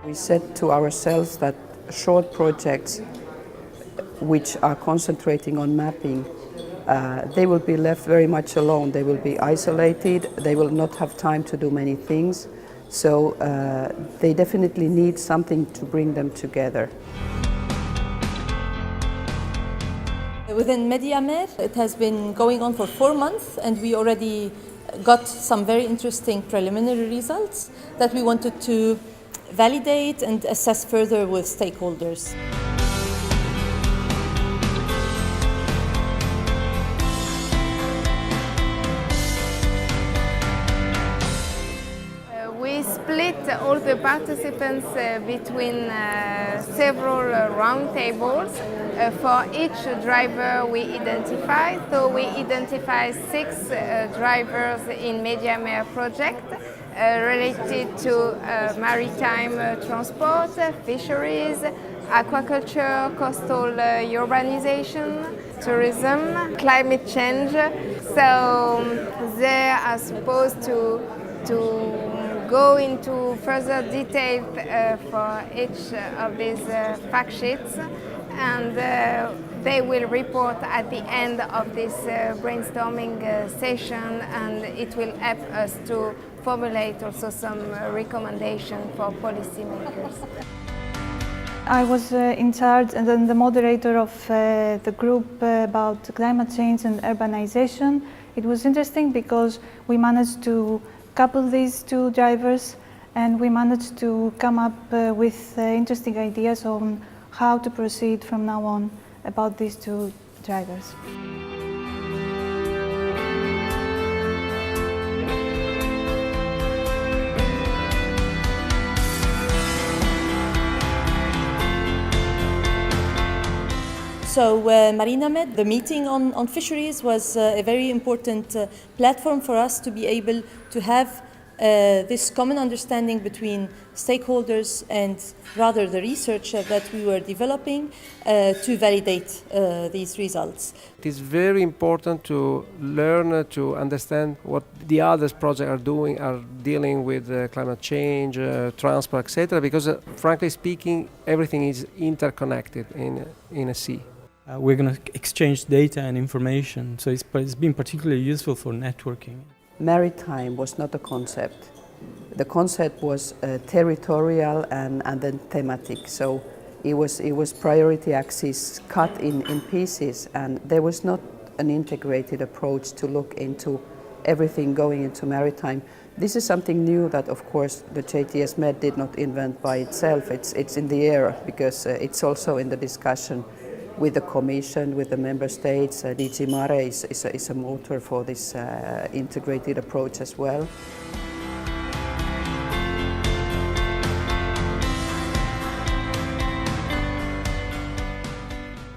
We said to ourselves that short projects which are concentrating on mapping, they will be left very much alone. They will be isolated, they will not have time to do many things, so they definitely need something to bring them together. Within Med-Iamer, it has been going on for 4 months, and we already got some very interesting preliminary results that we wanted to validate and assess further with stakeholders. We split all the participants between several round tables. For each driver we identify. So we identify 6 drivers in Med-Iamer project related to maritime transport, fisheries, aquaculture, coastal urbanization, tourism, climate change. So they are supposed to go into further detail for each of these fact sheets, and they will report at the end of this brainstorming session, and it will help us to formulate also some recommendations for policymakers. I was in charge and then the moderator of the group about climate change and urbanization. It was interesting because we managed to couple these 2 drivers, and we managed to come up with interesting ideas on how to proceed from now on about these 2 drivers. So MarINA-Med, the meeting on fisheries, was a very important platform for us to be able to have this common understanding between stakeholders and rather the research that we were developing to validate these results. It is very important to learn to understand what the other projects are dealing with climate change, transport, etc. Because frankly speaking, everything is interconnected in a sea. We're going to exchange data and information, so it's been particularly useful for networking. Maritime was not a concept. The concept was territorial and then thematic. So it was priority axis cut in pieces, and there was not an integrated approach to look into everything going into maritime. This is something new that, of course, the JTS Med did not invent by itself. It's in the air because it's also in the discussion with the Commission, with the Member States. DG Mare is a motor for this integrated approach as well.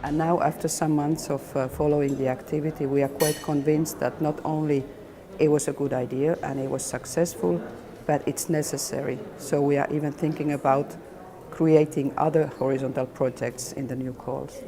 And now, after some months of following the activity, we are quite convinced that not only it was a good idea and it was successful, but it's necessary. So we are even thinking about creating other horizontal projects in the new calls.